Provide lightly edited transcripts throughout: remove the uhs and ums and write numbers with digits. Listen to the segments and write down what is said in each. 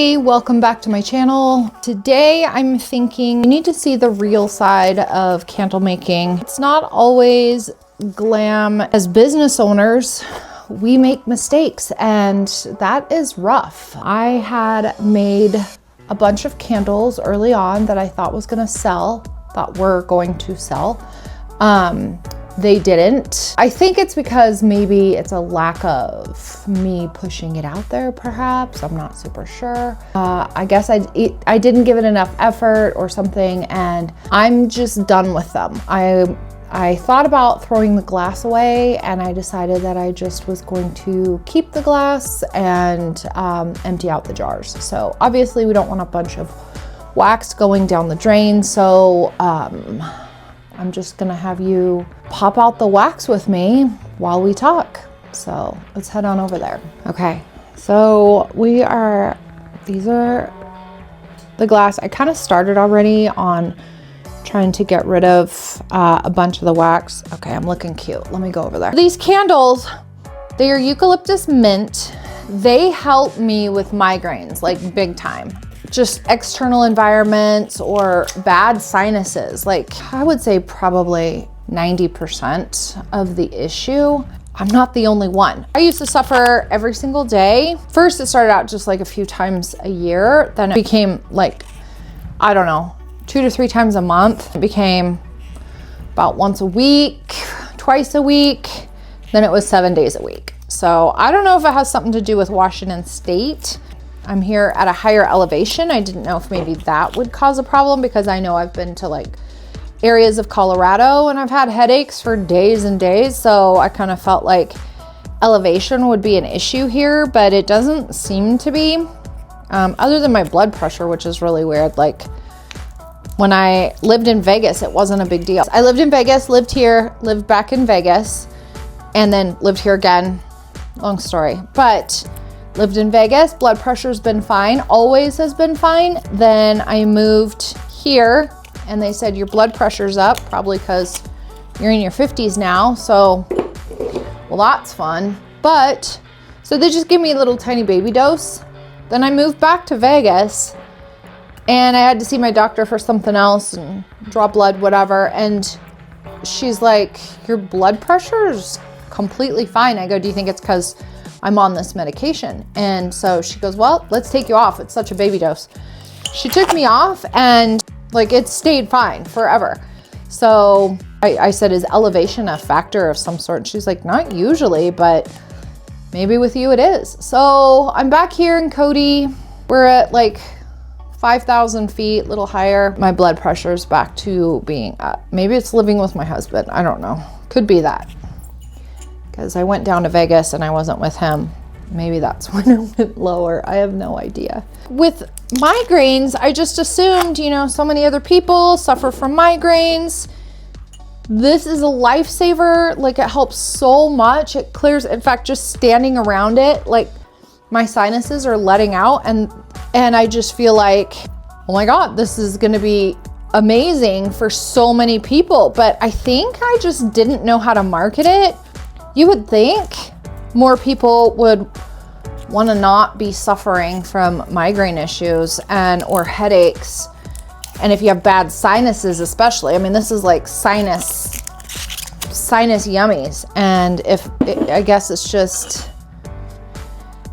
Hey, welcome back to my channel. Today I'm thinking you need to see the real side of candle making. It's not always glam. As business owners, we make mistakes and that is rough. I had made a bunch of candles early on that I thought were going to sell. They didn't. I think it's because maybe it's a lack of me pushing it out there, perhaps. I'm not super sure. I guess I didn't give it enough effort or something, and I'm just done with them. I thought about throwing the glass away, and I decided that I just was going to keep the glass and empty out the jars. So obviously we don't want a bunch of wax going down the drain. So I'm just gonna have you pop out the wax with me while we talk. So let's head on over there. Okay, so these are the glass. I kind of started already on trying to get rid of a bunch of the wax. Okay, I'm looking cute. Let me go over there. These candles, they are eucalyptus mint. They help me with migraines, like big time. Just external environments or bad sinuses. Like I would say probably 90% of the issue. I'm not the only one. I used to suffer every single day. First, it started out just like a few times a year. Then it became like, I don't know, 2 to 3 times a month. It became about once a week, twice a week. Then it was 7 days a week. So I don't know if it has something to do with Washington State. I'm here at a higher elevation. I didn't know if maybe that would cause a problem because I know I've been to like areas of Colorado and I've had headaches for days and days. So I kind of felt like elevation would be an issue here, but it doesn't seem to be. Other than my blood pressure, which is really weird. Like when I lived in Vegas, it wasn't a big deal. I lived in Vegas, lived here, lived back in Vegas, and then lived here again. Long story, but lived in Vegas, blood pressure's been fine, always has been fine. Then I moved here and they said your blood pressure's up, probably because you're in your 50s now. So, well, that's fun. But, so they just give me a little tiny baby dose. Then I moved back to Vegas and I had to see my doctor for something else and draw blood, whatever. And she's like, your blood pressure's completely fine. I go, do you think it's because I'm on this medication? And so she goes, well, let's take you off. It's such a baby dose. She took me off and like it stayed fine forever. So I said, is elevation a factor of some sort? And she's like, not usually, but maybe with you it is. So I'm back here in Cody. We're at like 5,000 feet, a little higher. My blood pressure's back to being up. Maybe it's living with my husband. I don't know. Could be that. Because I went down to Vegas and I wasn't with him. Maybe that's when it went lower. I have no idea. With migraines, I just assumed, so many other people suffer from migraines. This is a lifesaver. Like it helps so much. It clears, in fact, just standing around it, like my sinuses are letting out and I just feel like, oh my God, this is gonna be amazing for so many people. But I think I just didn't know how to market it. You would think more people would want to not be suffering from migraine issues or headaches. And if you have bad sinuses, especially, I mean, this is like sinus yummies. And I guess it's just,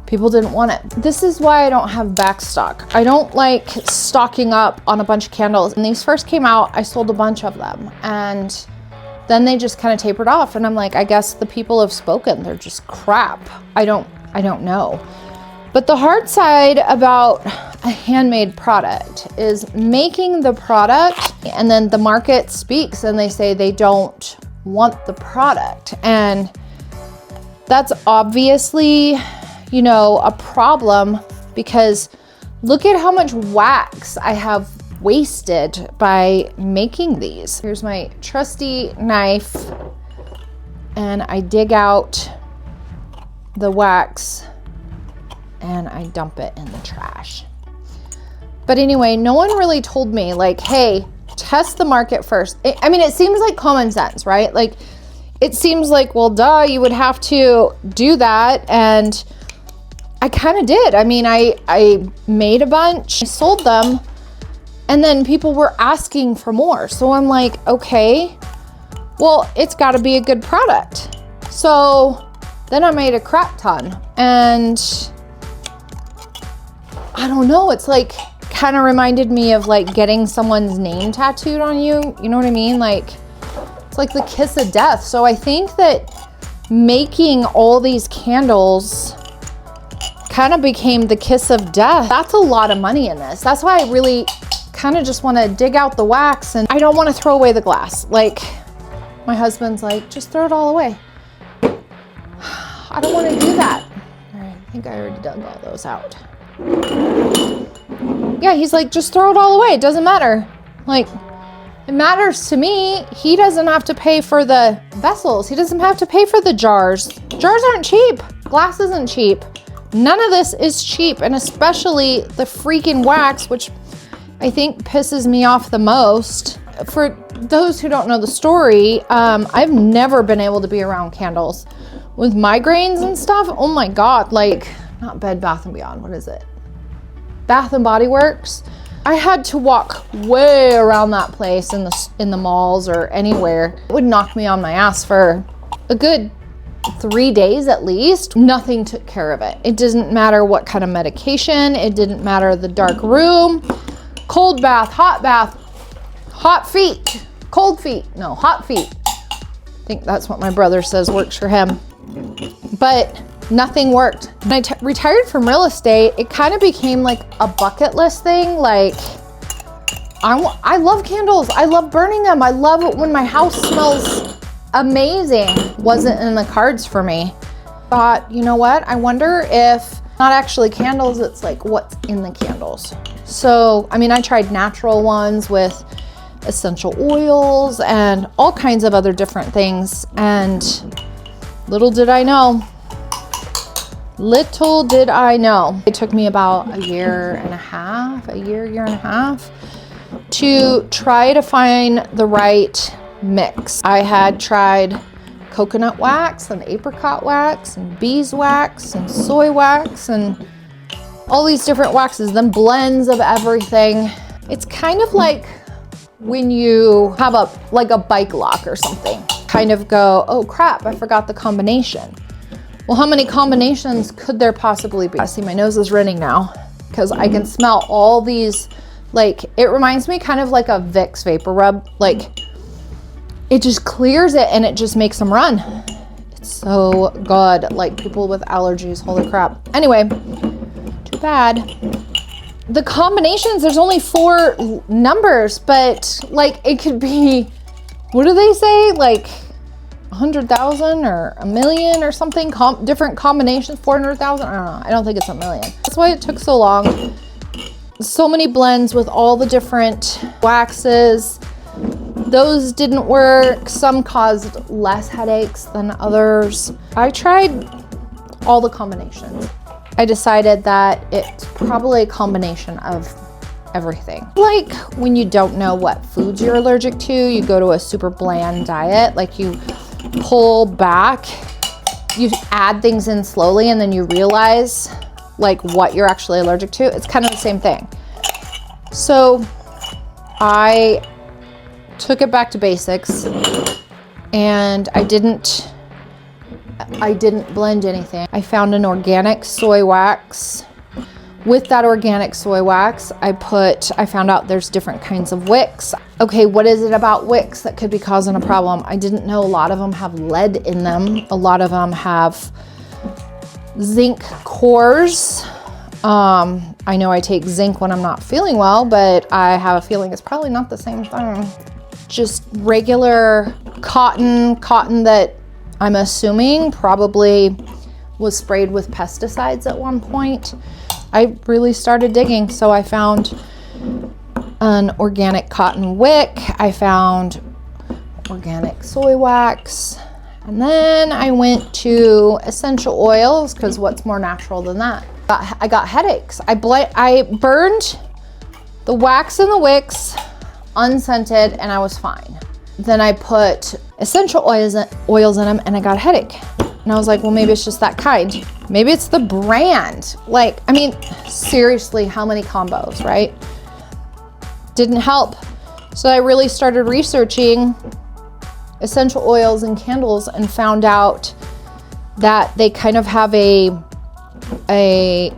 people didn't want it. This is why I don't have back stock. I don't like stocking up on a bunch of candles. When these first came out, I sold a bunch of them. And then they just kind of tapered off. And I'm like, I guess the people have spoken. They're just crap. I don't know. But the hard side about a handmade product is making the product and then the market speaks and they say they don't want the product. And that's obviously, a problem because look at how much wax I have wasted by making these. Here's my trusty knife and I dig out the wax and I dump it in the trash. But anyway, no one really told me like, hey, test the market first. I mean, it seems like common sense, right? Like it seems like, well, duh, you would have to do that. And I kind of did. I mean, I made a bunch, I sold them, and then people were asking for more. So I'm like, okay, well, it's got to be a good product. So then I made a crap ton, and I don't know, it's like kind of reminded me of like getting someone's name tattooed on you. You know what I mean? Like, it's like the kiss of death. So I think that making all these candles kind of became the kiss of death. That's a lot of money in this. That's why I really kind of just want to dig out the wax, and I don't want to throw away the glass. Like, my husband's like, just throw it all away. I don't want to do that. All right, I think I already dug all those out. Yeah, he's like, just throw it all away. It doesn't matter. Like, it matters to me. He doesn't have to pay for the vessels. He doesn't have to pay for the jars. Jars aren't cheap. Glass isn't cheap. None of this is cheap, and especially the freaking wax, which I think pisses me off the most. For those who don't know the story, I've never been able to be around candles. With migraines and stuff, oh my God, like, not Bed Bath & Beyond, what is it? Bath & Body Works. I had to walk way around that place in the malls or anywhere. It would knock me on my ass for a good 3 days at least. Nothing took care of it. It didn't matter what kind of medication. It didn't matter the dark room, cold bath, hot feet, cold feet. No, hot feet. I think that's what my brother says works for him. But nothing worked. When I retired from real estate, it kind of became like a bucket list thing. Like, I love candles. I love burning them. I love it when my house smells amazing. Wasn't in the cards for me. Thought, you know what? I wonder if not actually candles, it's like what's in the candles. So, I mean, I tried natural ones with essential oils and all kinds of other different things. And little did I know. It took me about a year and a half to try to find the right mix. I had tried coconut wax and apricot wax and beeswax and soy wax and all these different waxes, then blends of everything. It's kind of like when you have a bike lock or something, kind of go, oh crap, I forgot the combination. Well, how many combinations could there possibly be? See, my nose is running now because I can smell all these, like, it reminds me kind of like a Vicks vapor rub. Like, it just clears it and it just makes them run. It's so good. Like, people with allergies, holy crap. Anyway, too bad. The combinations, there's only 4 numbers, but like, it could be, what do they say? Like 100,000 or a million or something, different combinations, 400,000. I don't know. I don't think it's a million. That's why it took so long. So many blends with all the different waxes. Those didn't work. Some caused less headaches than others. I tried all the combinations. I decided that it's probably a combination of everything. Like when you don't know what foods you're allergic to, you go to a super bland diet, like you pull back, you add things in slowly, and then you realize like what you're actually allergic to. It's kind of the same thing. So I took it back to basics, and I didn't blend anything. I found an organic soy wax. With that organic soy wax, I found out there's different kinds of wicks. Okay, what is it about wicks that could be causing a problem? I didn't know a lot of them have lead in them. A lot of them have zinc cores. I know I take zinc when I'm not feeling well, but I have a feeling it's probably not the same thing. Just regular cotton that I'm assuming probably was sprayed with pesticides at one point. I really started digging, so I found an organic cotton wick. I found organic soy wax. And then I went to essential oils, because what's more natural than that? I got headaches. I burned the wax and the wicks unscented, and I was fine. Then I put essential oils in them, and I got a headache. And I was like, well, maybe it's just that kind. Maybe it's the brand. Like, I mean, seriously, how many combos, right? Didn't help. So I really started researching essential oils and candles and found out that they kind of have a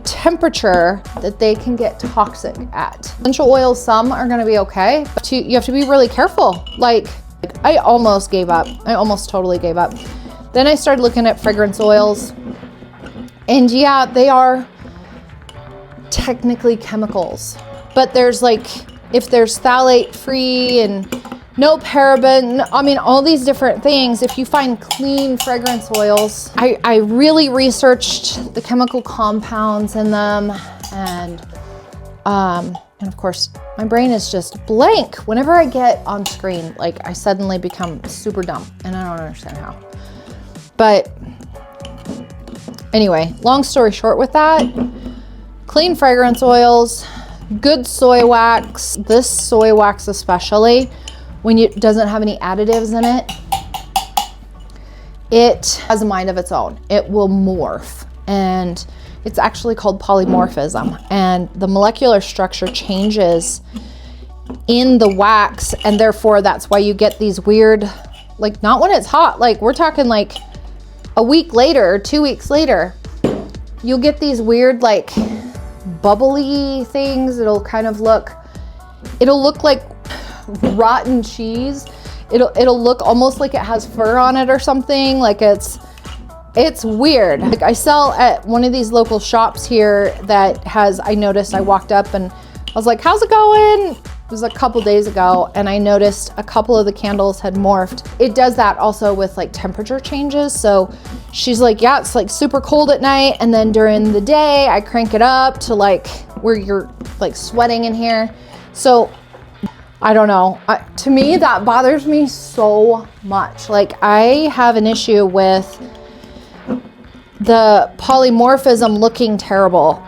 temperature that they can get toxic at. Essential oils, some are gonna be okay, but you have to be really careful. Like I almost gave up. I almost totally gave up. Then I started looking at fragrance oils, and yeah, they are technically chemicals, but there's like, if there's phthalate free and no paraben, I mean, all these different things. If you find clean fragrance oils, I really researched the chemical compounds in them, and of course, my brain is just blank. Whenever I get on screen, like I suddenly become super dumb, and I don't understand how. But anyway, long story short with that, clean fragrance oils, good soy wax, this soy wax especially, when it doesn't have any additives in it, it has a mind of its own. It will morph, and it's actually called polymorphism, and the molecular structure changes in the wax, and therefore that's why you get these weird, like not when it's hot, like we're talking like a week later, 2 weeks later, you'll get these weird like bubbly things. It'll look like rotten cheese. It'll look almost like it has fur on it or something. Like it's weird. Like I sell at one of these local shops here that has, I noticed, I walked up and I was like, how's it going? It was a couple days ago, and I noticed a couple of the candles had morphed. It does that also with like temperature changes. So she's like, yeah, it's like super cold at night, and then during the day I crank it up to like where you're like sweating in here. So I don't know. To me, that bothers me so much. Like I have an issue with the polymorphism looking terrible.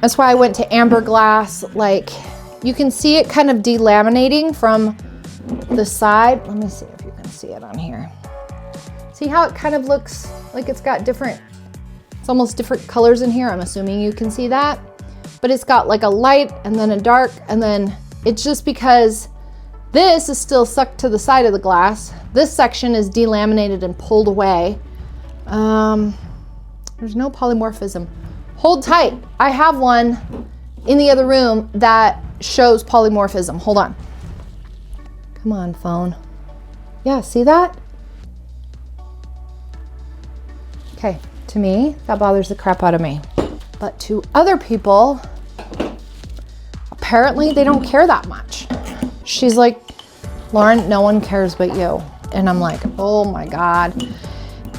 That's why I went to amber glass. Like you can see it kind of delaminating from the side. Let me see if you can see it on here. See how it kind of looks like it's got it's almost different colors in here. I'm assuming you can see that, but it's got like a light and then a dark, and then it's just because this is still sucked to the side of the glass. This section is delaminated and pulled away. There's no polymorphism. Hold tight. I have one in the other room that shows polymorphism. Hold on. Come on, phone. Yeah, see that? Okay, to me, that bothers the crap out of me. But to other people, apparently they don't care that much. She's like, Lauren, no one cares but you. And I'm like, oh my God.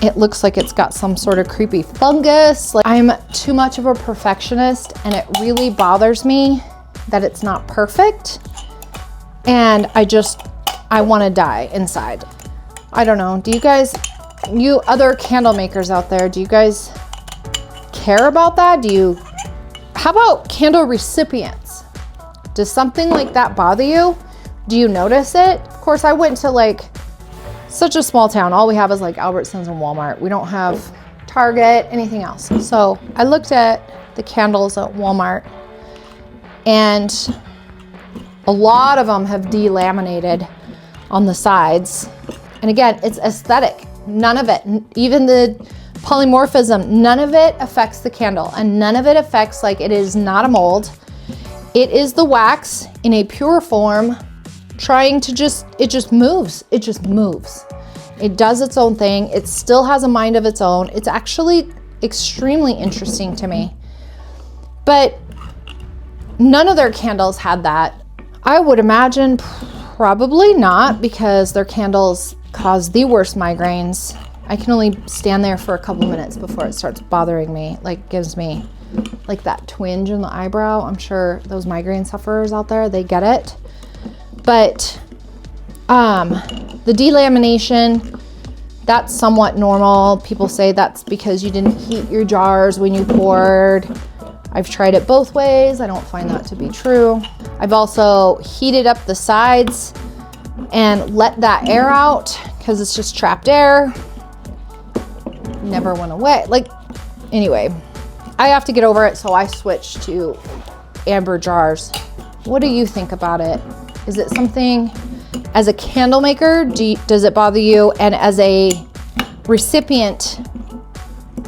It looks like it's got some sort of creepy fungus. Like I'm too much of a perfectionist, and it really bothers me that it's not perfect. And I want to die inside. I don't know. Do you guys, you other candle makers out there, do you guys care about that? How about candle recipients? Does something like that bother you? Do you notice it? Of course, I went to like such a small town. All we have is like Albertsons and Walmart. We don't have Target, anything else. So I looked at the candles at Walmart, and a lot of them have delaminated on the sides. And again, it's aesthetic. None of it, even the polymorphism, none of it affects the candle, and none of it affects, like, it is not a mold. It is the wax in a pure form trying to it just moves. It just moves. It does its own thing. It still has a mind of its own. It's actually extremely interesting to me. But none of their candles had that. I would imagine probably not, because their candles cause the worst migraines. I can only stand there for a couple minutes before it starts bothering me. Like, gives me like that twinge in the eyebrow. I'm sure those migraine sufferers out there, they get it. But the delamination, that's somewhat normal. People say that's because you didn't heat your jars when you poured. I've tried it both ways. I don't find that to be true. I've also heated up the sides and let that air out because it's just trapped air. never went away. Like, anyway, I have to get over it, so I switched to amber jars. What do you think about it? Is it something, as a candle maker, does it bother you? And as a recipient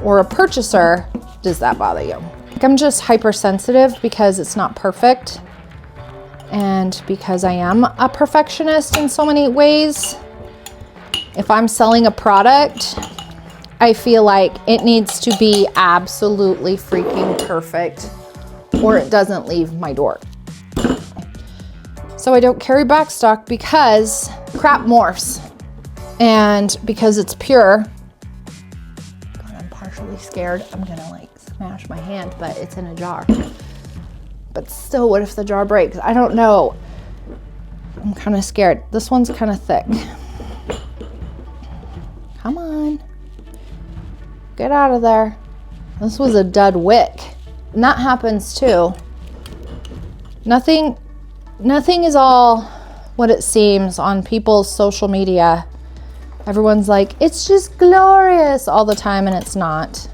or a purchaser, does that bother you? I'm just hypersensitive because it's not perfect, and because I am a perfectionist in so many ways. If I'm selling a product, I feel like it needs to be absolutely freaking perfect or it doesn't leave my door. So I don't carry back stock because crap morphs, and because it's pure. I'm partially scared. I'm gonna like smash my hand, but it's in a jar. But still, what if the jar breaks? I don't know. I'm kind of scared. This one's kind of thick. Come on. Get out of there. This was a dud wick. And that happens too. Nothing is all what it seems on people's social media. Everyone's like, it's just glorious all the time, and it's not.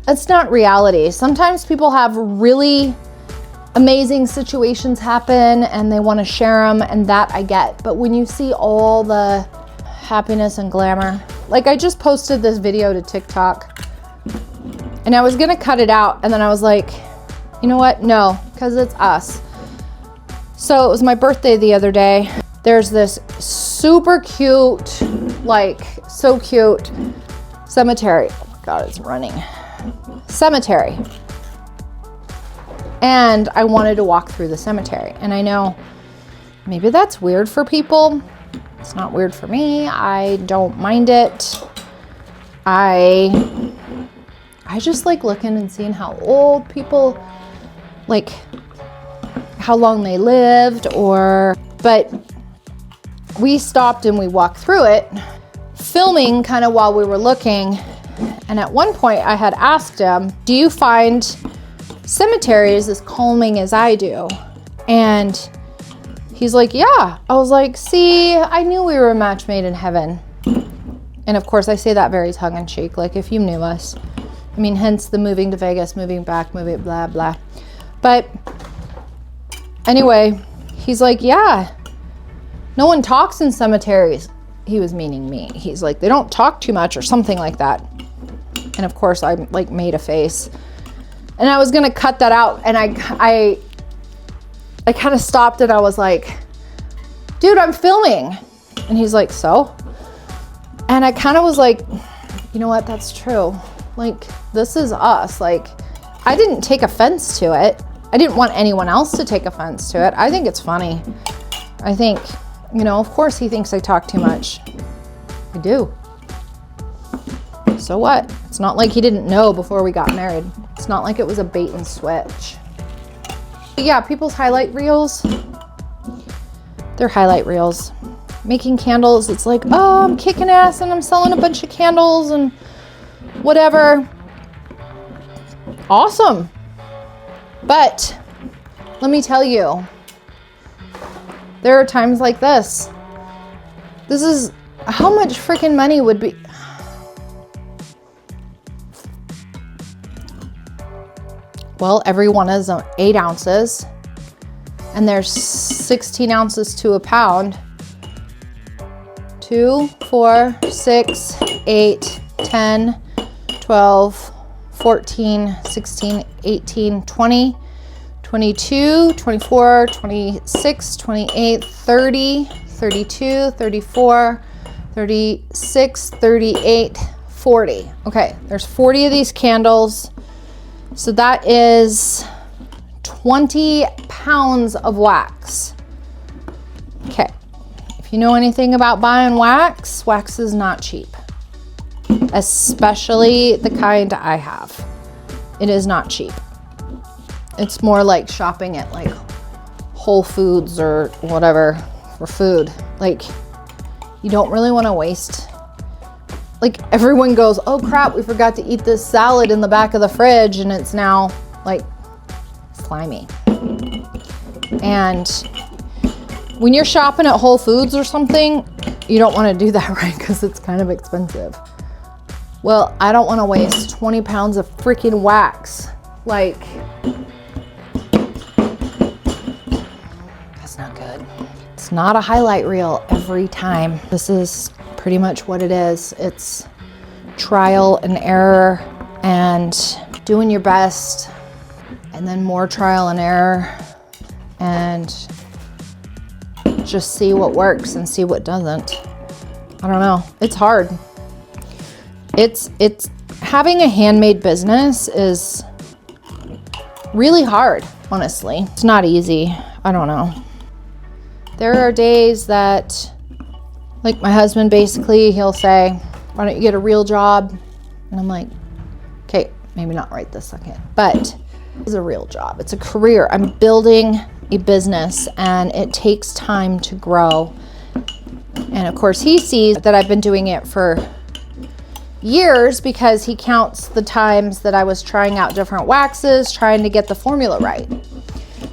It's not reality. Sometimes people have really amazing situations happen and they want to share them, and that I get. But when you see all the happiness and glamour, like I just posted this video to TikTok and I was gonna cut it out, and then I was like, you know what? No, because it's us. So it was my birthday the other day. There's this super cute, like so cute cemetery. Oh my God, it's running. Cemetery. And I wanted to walk through the cemetery. And I know maybe that's weird for people. It's not weird for me. I don't mind it. I just like looking and seeing how old people, like how long they lived, but we stopped and we walked through it, filming kind of while we were looking. And at one point I had asked him, do you find cemeteries as calming as I do? And he's like, yeah. I was like, see, I knew we were a match made in heaven. And of course I say that very tongue-in-cheek, like if you knew us. I mean, hence the moving to Vegas, moving back, moving blah, blah. But anyway, he's like, yeah, no one talks in cemeteries. He was meaning me. He's like, they don't talk too much or something like that. And of course I like made a face. And I was gonna cut that out, and I kind of stopped and I was like, dude, I'm filming. And he's like, so? And I kind of was like, you know what, that's true. Like, this is us. Like, I didn't take offense to it. I didn't want anyone else to take offense to it. I think it's funny. I think, you know, of course he thinks I talk too much. I do. So what? It's not like he didn't know before we got married. It's not like it was a bait and switch. But yeah, people's highlight reels, they're highlight reels. Making candles, it's like, oh, I'm kicking ass and I'm selling a bunch of candles and whatever. Awesome. But let me tell you, there are times like this. This is how much freaking money would be. Well, every one is 8 ounces, and there's 16 ounces to a pound. 2, 4, 6, 8, 10, 12, 14, 16, 18, 20, 22, 24, 26, 28, 30, 32, 34, 36, 38, 40. Okay, there's 40 of these candles. So that is 20 pounds of wax. Okay, if you know anything about buying wax, wax is not cheap. Especially the kind I have. It is not cheap. It's more like shopping at like Whole Foods or whatever for food. Like, you don't really want to waste. Like, everyone goes, oh crap, we forgot to eat this salad in the back of the fridge, and it's now like slimy. And when you're shopping at Whole Foods or something, you don't want to do that, right? Because it's kind of expensive. Well, I don't want to waste 20 pounds of freaking wax. Like, that's not good. It's not a highlight reel every time. This is pretty much what it is. It's trial and error and doing your best, and then more trial and error, and just see what works and see what doesn't. I don't know. It's hard. It's having a handmade business is really hard, honestly. It's not easy. I don't know. There are days that, like my husband, basically, he'll say, why don't you get a real job? And I'm like, okay, maybe not right this second, but it's a real job. It's a career. I'm building a business and it takes time to grow. And of course he sees that I've been doing it for years because he counts the times that I was trying out different waxes, trying to get the formula right.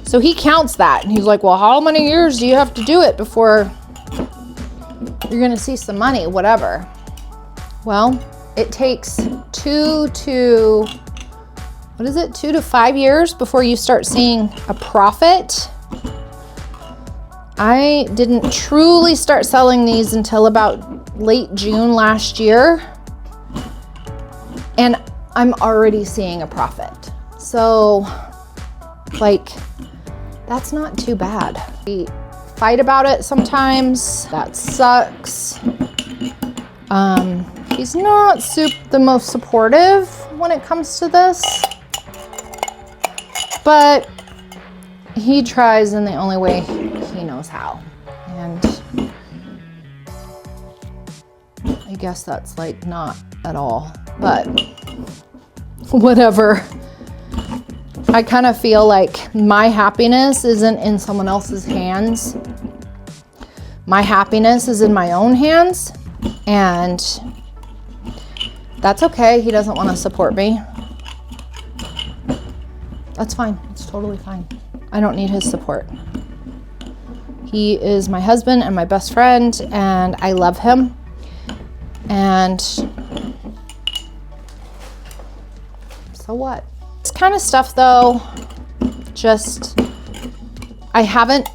So he counts that and he's like, well, how many years do you have to do it before you're gonna see some money, whatever. Well, it takes 2 to 5 years before you start seeing a profit. I didn't truly start selling these until about late June last year. And I'm already seeing a profit. So, like, that's not too bad. We fight about it sometimes. That sucks. He's not the most supportive when it comes to this, but he tries in the only way he knows how. And I guess that's like not at all, but whatever. I kind of feel like my happiness isn't in someone else's hands. My happiness is in my own hands, and that's okay. He doesn't want to support me. That's fine. It's totally fine. I don't need his support. He is my husband and my best friend, and I love him. And so what? This kind of stuff though, just, I haven't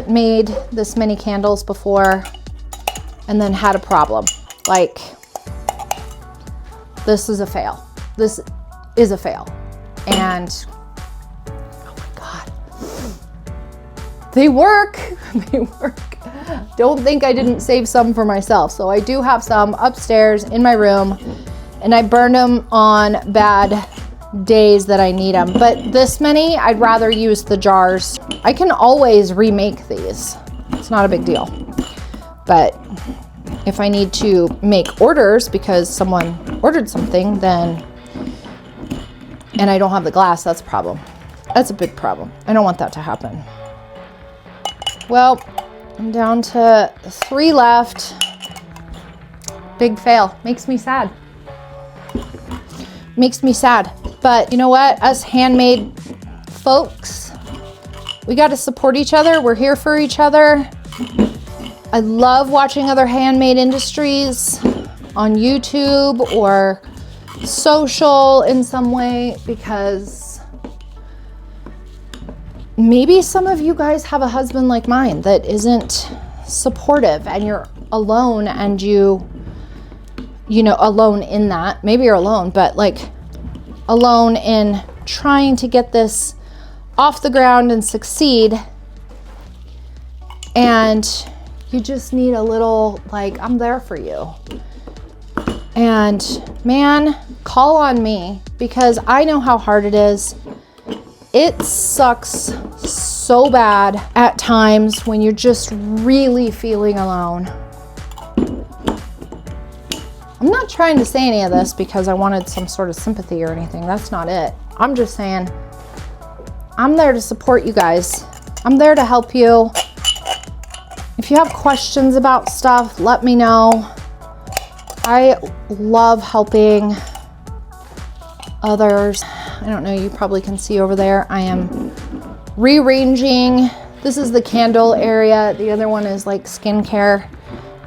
made this many candles before and then had a problem. Like, this is a fail. This is a fail. And oh my God, they work. They work. Don't think I didn't save some for myself. So I do have some upstairs in my room, and I burned them on bad days that I need them. But this many, I'd rather use the jars. I can always remake these. It's not a big deal. But if I need to make orders because someone ordered something, then, and I don't have the glass, that's a problem. That's a big problem. I don't want that to happen. Well, I'm down to 3 left. Big fail. Makes me sad. Makes me sad. But you know what? Us handmade folks, we got to support each other. We're here for each other. I love watching other handmade industries on YouTube or social in some way, because maybe some of you guys have a husband like mine that isn't supportive, and you're alone, and you know, alone in that. Maybe you're alone, but like alone in trying to get this off the ground and succeed. And you just need a little, like, I'm there for you. And man, call on me, because I know how hard it is. It sucks so bad at times when you're just really feeling alone. I'm not trying to say any of this because I wanted some sort of sympathy or anything. That's not it. I'm just saying, I'm there to support you guys. I'm there to help you. If you have questions about stuff, let me know. I love helping others. I don't know, you probably can see over there, I am rearranging. This is the candle area. The other one is like skincare.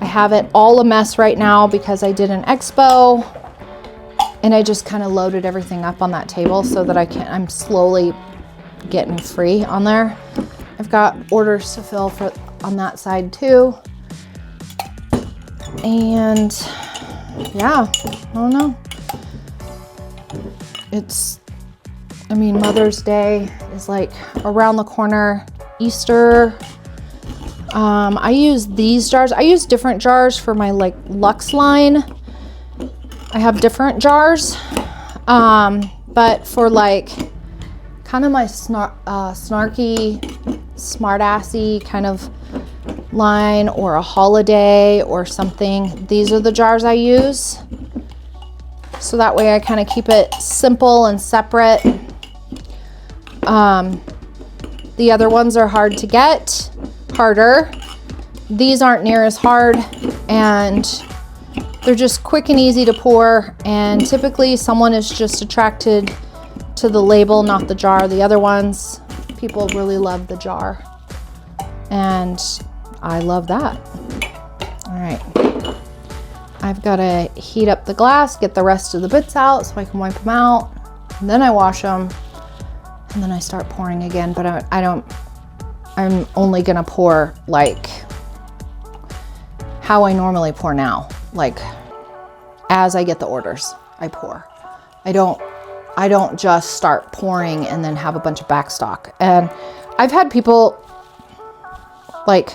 I have it all a mess right now because I did an expo and I just kind of loaded everything up on that table so that I'm slowly getting free on there. I've got orders to fill on that side too. And yeah, I don't know. Mother's Day is like around the corner. Easter. I use these jars. I use different jars for my like Luxe line. I have different jars. But for like kind of my snarky, smartassy kind of line or a holiday or something, these are the jars I use. So that way I kind of keep it simple and separate. The other ones are hard to get, harder. These aren't near as hard, and they're just quick and easy to pour, and typically someone is just attracted to the label, not the jar. The other ones, people really love the jar, and I love that. All right, I've got to heat up the glass, get the rest of the bits out so I can wipe them out, and then I wash them, and then I start pouring again. But I'm only gonna pour like how I normally pour now. Like as I get the orders, I pour. I don't just start pouring and then have a bunch of back stock. And I've had people like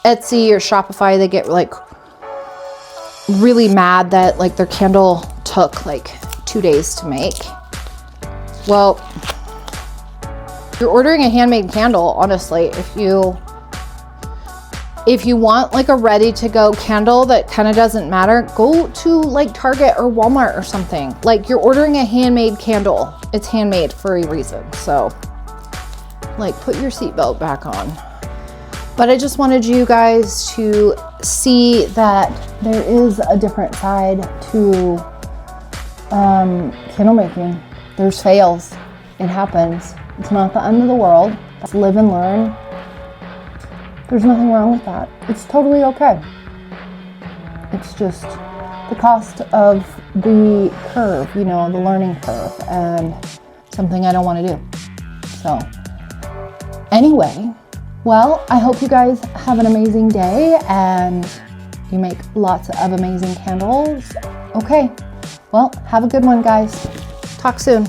Etsy or Shopify, they get like really mad that like their candle took like 2 days to make. Well, you're ordering a handmade candle, honestly. If you want like a ready to go candle that kind of doesn't matter, go to like Target or Walmart or something. Like you're ordering a handmade candle. It's handmade for a reason. So like put your seatbelt back on. But I just wanted you guys to see that there is a different side to candle making. There's fails. It happens. It's not the end of the world. Let's live and learn. There's nothing wrong with that. It's totally okay. It's just the cost of the curve, you know, the learning curve, and something I don't want to do. So anyway, well, I hope you guys have an amazing day and you make lots of amazing candles. Okay, well, have a good one, guys. Talk soon.